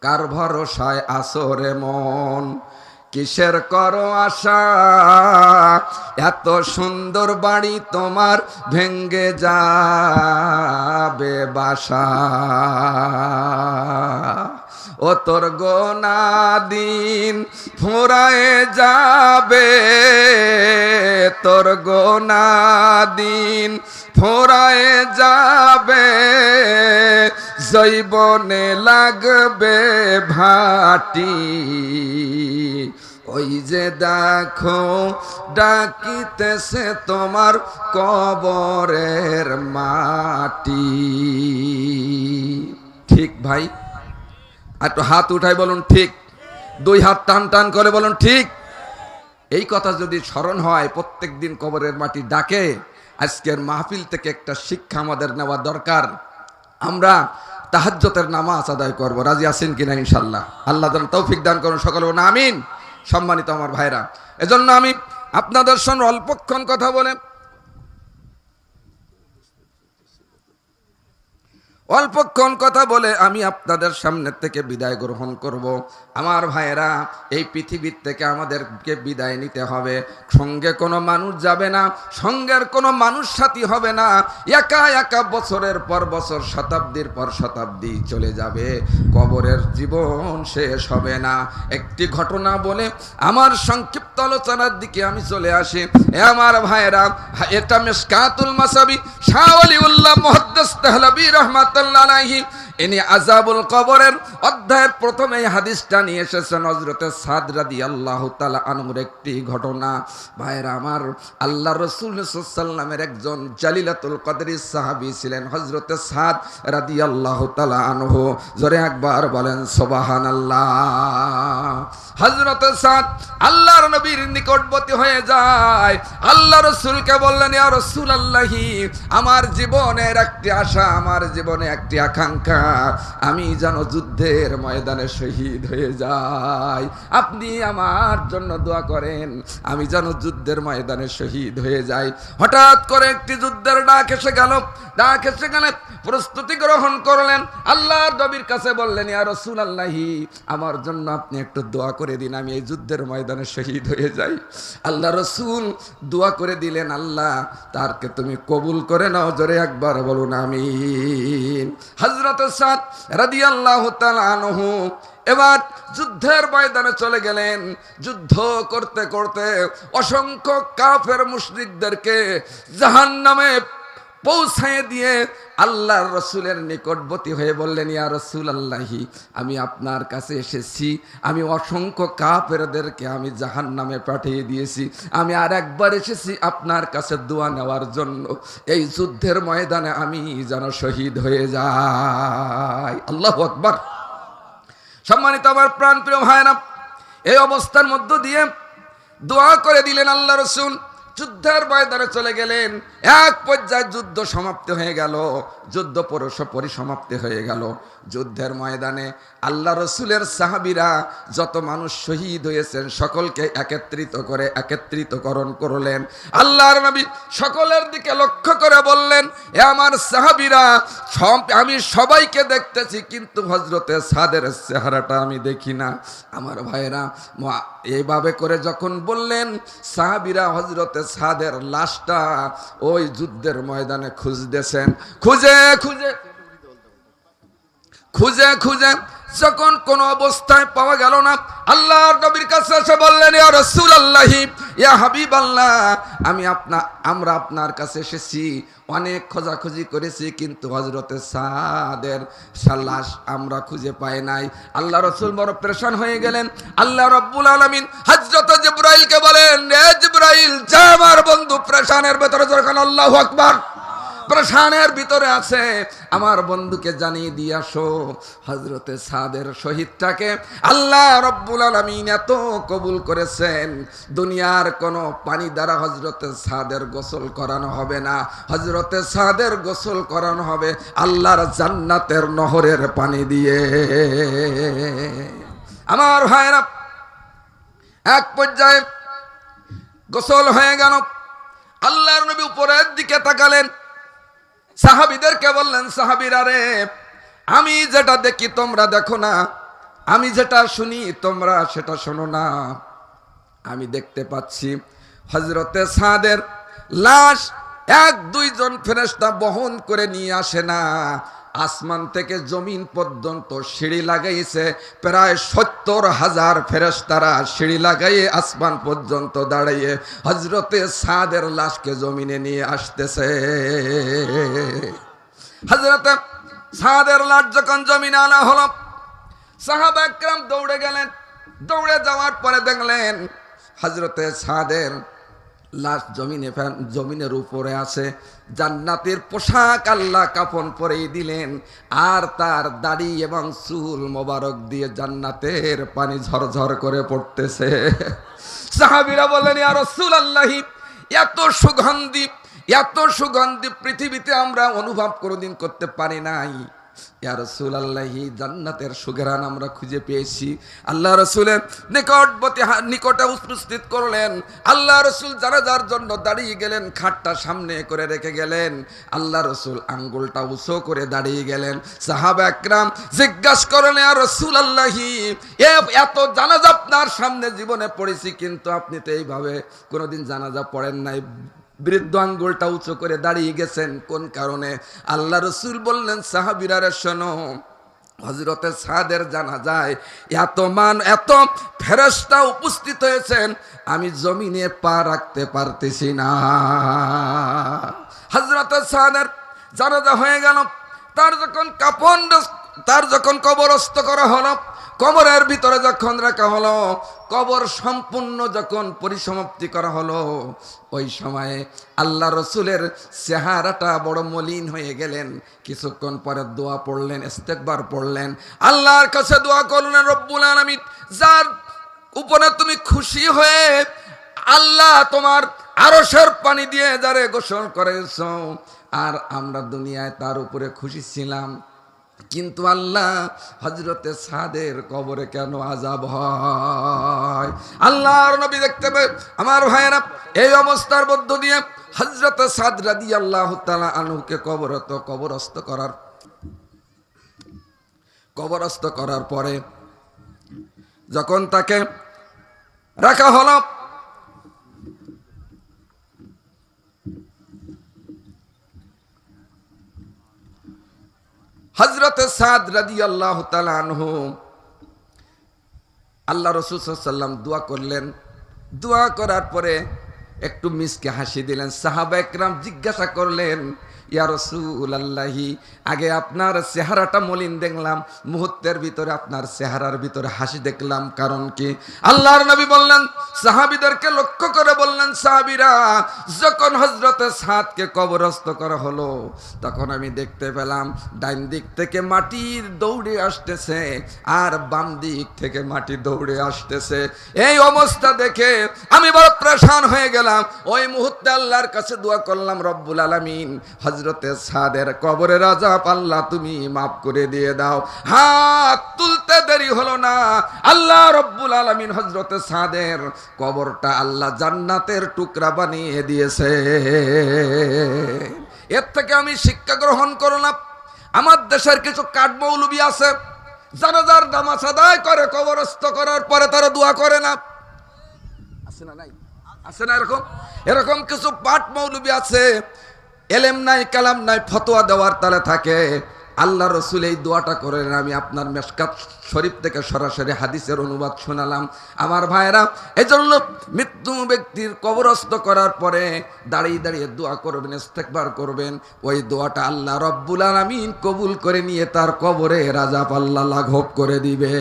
কার ভরসায় আসরে মন, কিসের করো আশা, এত সুন্দর বাড়ি তোমার ভেঙ্গে যাবে বাসা। ও তোর গোনা দিন ফুরায়ে যাবে, তোর গোনা দিন ফুরায়ে যাবে, জৈবনে লাগবে ভাটি। ওই যে দেখো ডাকিতেছে তোমার কবরের মাটি। ঠিক ভাই? একটু হাত উঠাই বলুন ঠিক। দুই হাত টান টান করে বলুন ঠিক। এই কথা যদি স্মরণ হয় প্রত্যেক দিন কবরের মাটি ডাকে, আজকের মাহফিল থেকে একটা শিক্ষা আমাদের নেওয়া দরকার। আমরা তাহাজ্জুদের নামাজ আদায় করব, রাজি আছেন কিনা? ইনশাল্লাহ। আল্লাহ যেন তৌফিক দান করুন, সকলে বলুন আমিন। সম্মানিত আমার ভাইরা, এজন্য আমি আপনাদের সঙ্গে অল্পক্ষণ কথা বলে আমি আপনাদের সামনে থেকে বিদায় গ্রহণ করব। আমার ভাইয়েরা, এই পৃথিবীর থেকে আমাদেরকে বিদায় নিতে হবে। সঙ্গে কোনো মানুষ যাবে না, সঙ্গের কোনো মানুষ সাথী হবে না। একা একা বছরের পর বছর, শতাব্দীর পর শতাব্দী চলে যাবে, কবরের জীবন শেষ হবে না। একটি ঘটনা বলে আমার সংক্ষিপ্ত আলোচনার দিকে আমি চলে আসি। আমার ভাইয়েরা, এটা মিশকাতুল মাসাবি শাহ ওয়ালিউল্লাহ মুহাদ্দিস দেহলভী রাহমাতুল্লাহ আলাইহি ইনি আযাবুল কবরের অধ্যায়ের প্রথমে এই হাদিসটা নিয়ে এসেছেন হযরতে সাদ রাদিয়াল্লাহু তাআলা আনহুর একটি ঘটনা। ভাইরা আমার, আল্লাহ রাসূল সাল্লাল্লাহু আলাইহি ওয়াসাল্লামের একজন জালিলাতুল কদরি সাহাবী ছিলেন হযরতে সাদ রাদিয়াল্লাহু তাআলা আনহু। জোরে একবার বলেন সুবহানাল্লাহ। হযরতে সাদ আল্লাহর নবীর নিকটবর্তী হয়ে যায়। আল্লাহ রাসূলকে বললেন, ইয়া রাসূলুল্লাহি, আমার জীবনের একটি আশা, আমার জীবনে একটি আকাঙ্ক্ষা, আমি যেন যুদ্ধের ময়দানে শহীদ হয়ে যাই। আপনি আমার জন্য দোয়া করেন, আমি যেন যুদ্ধের ময়দানে শহীদ হয়ে যাই। হঠাৎ করে একটি যুদ্ধের ডাক এসে গেল। ডাক এসে গেলে প্রস্তুতি গ্রহণ করলেন। আল্লাহর নবীর কাছে বললেন, ইয়া রাসূলুল্লাহি, আমার জন্য আপনি একটু দোয়া করে দিন, আমি এই যুদ্ধের ময়দানে শহীদ হয়ে যাই। আল্লাহ রাসূল দোয়া করে দিলেন, আল্লাহ তারকে তুমি কবুল করে নাও। জোরে একবার বলুন আমিন। হযরত সাদ রাদিয়াল্লাহু তাআলা আনহু এবার যুদ্ধের ময়দানে চলে গেলেন। যুদ্ধ করতে করতে অসংখ্য কাফের মুশরিকদেরকে জাহান্নামে পৌঁছায় দিয়ে আল্লাহর রাসূলের নিকটবর্তী হয়ে বললেন, ইয়া রাসূলুল্লাহি, আমি আপনার কাছে এসেছি, আমি অসংখ্য কাফেরদেরকে আমি জাহান্নামে পাঠিয়ে দিয়েছি, আমি আর একবার এসেছি আপনার কাছে দোয়া নেওয়ার জন্য, এই যুদ্ধের ময়দানে আমি যেন শহীদ হয়ে যাই। আল্লাহু আকবার। সম্মানিত আমার প্রাণপ্রিয় ভাইরা, এই অবস্থার মধ্য দিয়ে দোয়া করে দিলেন আল্লাহ রাসূল। যুদ্ধের ময়দানে চলে গেলেন। এক পর্যায়ে যুদ্ধ সমাপ্তি হয়ে গেল, যুদ্ধ পরিসমাপ্তি হয়ে গেল। যুদ্ধের ময়দানে আল্লাহ রসুলের সাহাবীরা যত মানুষ শহীদ হয়েছেন সকলকে একত্রিতকরণ করলেন। আল্লাহর নবী সকলের দিকে লক্ষ্য করে বললেন, এ আমার সাহাবীরা, আমি সবাইকে দেখতেছি, কিন্তু হযরতে সাদের চেহারাটা আমি দেখি না। আমার ভাইরা, এইভাবে করে যখন বললেন, সাহাবীরা হযরতে সাদের লাশটা ওই যুদ্ধের ময়দানে খুঁজতেছেন। খুঁজে যখন কোন অবস্থায় পাওয়া গেল না, আল্লাহর নবীর কাছে এসে বললেন, ইয়া রাসূলুল্লাহি, ইয়া হাবিবাল্লাহ, আমরা আপনার কাছে এসেছি, অনেক খোঁজাখুঁজি করেছি, কিন্তু হযরতে সাদের লাশ আমরা খুঁজে পাই নাই। আল্লাহ রাসূল বড় পেরেশান হয়ে গেলেন। আল্লাহ রাব্বুল আলামিন হযরতে জিবরাইলকে বলেন, এ জিবরাইল, যা আমার বন্ধু পেরেশানের ভিতরে, যখন আল্লাহু আকবার, পেরেশানের ভিতরে আছে, আমার বন্ধুকে জানিয়ে দিয়ে আসো হযরতে সাদের শহীদটাকে আল্লাহ রাব্বুল আলামিন এত কবুল করেছেন, দুনিয়ার কোনো পানি দ্বারা হযরতে সাদের গোসল করানো হবে না, হযরতে সাদের গোসল করানো হবে আল্লাহর জান্নাতের নহরের পানি দিয়ে। আমার ভাইরা, এক পর্যায়ে গোসল হয়ে গেল। আল্লাহর নবী উপরের দিকে তাকালেন, সাহাবীদেরকে বললেন, সাহাবীরা রে, আমি যেটা দেখি তোমরা দেখো না, আমি যেটা শুনি তোমরা সেটা শোনো না। আমি দেখতে পাচ্ছি হযরতে সাদের লাশ 1-2 জন ফেরেশতা বহন করে নিয়ে আসে না, আসমান থেকে জমিন পর্যন্ত সিঁড়ি লাগাইছে। প্রায় 70,000 ফেরেশতারা সিঁড়ি লাগাইয়ে আসমান পর্যন্ত দাঁড়িয়ে হযরতে সাদের লাশকে জমিনে নিয়ে আসতেছে। হযরতে সাদের লাশ যখন জমিনে আনা হলো, সাহাবা একরাম দৌড়ে গেলেন। দৌড়ে যাওয়ার পরে দেখলেন হযরতে সাদের লাশ জমিনের উপরে আছে। জান্নাতের পোশাক আল্লাহ কাফন পরেই দিলেন, আর তার দাড়ি এবং চুল মোবারক দিয়ে জান্নাতের পানি ঝরঝর করে পড়তেছে। সাহাবীরা বললেন, ইয়া রাসূলুল্লাহ, এত সুগন্ধি পৃথিবীতে আমরা অনুভব কোনোদিন করতে পারি নাই। ইয়া রাসূলুল্লাহ, জান্নাতের সুঘ্রাণ আমরা খুঁজে পেয়েছি। আল্লাহ রাসূলের নিকটে উপস্থিত করলেন। আল্লাহ রাসূল জানাজার জন্য দাঁড়িয়ে গেলেন, খাটটা সামনে করে রেখে গেলেন। আল্লাহ রাসূল আঙ্গুলটা উঁচু করে দাঁড়িয়ে গেলেন। সাহাবা একরাম জিজ্ঞাসা করলেন, ইয়া রাসূলুল্লাহ, এত জানাজা আপনার সামনে জীবনে পড়েছি, কিন্তু আপনি তো এইভাবে কোনোদিন জানাজা পড়েন নাই, বৃদ্ধ আঙ্গুলটা উঁচু করে দাঁড়িয়ে গেছেন কোন কারণে? আল্লাহ রাসূল বললেন, সাহাবীরা শোনো, হযরতে সাদের জানাজায় এত ফেরেশতা উপস্থিত হয়েছেন, আমি জমিনে পা রাখতে পারতেছি না। হযরতে সাদের জানাজা হয়ে গেল। তার যখন কবরস্থ করা হলো, কবরের ভিতরে যখন রাখা হলো, কবর সম্পূর্ণ যখন পরিসমাপ্তি করা হলো, ওই সময়ে আল্লাহ রসুলের চেহারাটা বড় মলিন হয়ে গেলেন। কিছুক্ষণ পরে দোয়া পড়লেন, ইস্তেগফার পড়লেন, আল্লাহর কাছে দোয়া করলেন, রব্বুল আলামিন, যার উপরে তুমি খুশি হয়ে আল্লাহ তোমার আরশের পানি দিয়ে যারে গোসল করেছো, আর আমরা দুনিয়ায় তার উপরে খুশি ছিলাম, কিন্তু আল্লাহ হযরতে সাদের কবরে কেন আযাব হয়? আল্লাহর নবী দেখতে পেয়ে, আমার ভাইয়েরা, এই অবস্থার মধ্য দিয়ে হযরতে সাদ রাদিয়াল্লাহু তাআলা আনহুকে কবরস্থ করার পরে যখন তাকে রাখা হলো, হযরতে সাদ রাদিয়াল্লাহু তাআলা আনহু আল্লাহ রাসূল সাল্লাল্লাহু আলাইহি ওয়াসাল্লাম দোয়া করলেন। দোয়া করার পরে একটু মিসকে হাসি দিলেন। সাহাবা একরাম জিজ্ঞাসা করলেন, ইয়া রাসূলুল্লাহ, আগে আপনার চেহারাটা মলিন দেখলাম, মুহূর্তের ভিতরে আপনার চেহারার ভিতরে হাসি দেখলাম, কারণ কি? আল্লাহর নবী বললেন, সাহাবীদেরকে লক্ষ্য করে বললেন, সাহাবীরা, যখন হযরতে সাদকে কবরস্থ করা হলো, তখন আমি দেখতে পেলাম ডান দিক থেকে মাটির দৌড়ে আসতেছে, আর বাম দিক থেকে মাটি দৌড়ে আসতেছে। এই অবস্থা দেখে আমি বড় পেরেশান হয়ে গেলাম। ওই মুহূর্তে আল্লাহর কাছে দোয়া করলাম, রব্বুল আলামিন, হযরতে সাদের কবরের আযাব আল্লাহ তুমি মাফ করে দিয়ে দাও। হাত তুলতে দেরি হলো না, আল্লাহ রব্বুল আলামিন হযরতে সাদের কবরটা আল্লাহ জান্নাতের টুকরা বানিয়ে দিয়েছে। এর থেকে আমি শিক্ষা গ্রহণ করলাম, আমার দেশের কিছু কাঠমৌলবি আছে, জানাজার নামাজ আদায় করে, কবরস্থ করার পরে তারা দোয়া করে না। আছে না? নাই? আছে না? এরকম কিছু পাট মৌলবি আছে, এলেম নাই, কালাম নাই, ফতোয়া দেওয়ার তালে থাকে। আল্লাহ রসুল এই দোয়াটা করেন। আমি আপনার মেশকাত শরীফ থেকে সরাসরি হাদিসের অনুবাদ শোনালাম। আমার ভাইয়েরা, এজন্য মৃত্যু ব্যক্তির কবরস্থ করার পরে দাঁড়িয়ে দাঁড়িয়ে দোয়া করবেন, ইস্তেগফার করবেন। ওই দোয়াটা আল্লাহ রব্বুল আলামিন কবুল করে নিয়ে তার কবরে আযাব আল্লাহ লাঘব করে দিবে।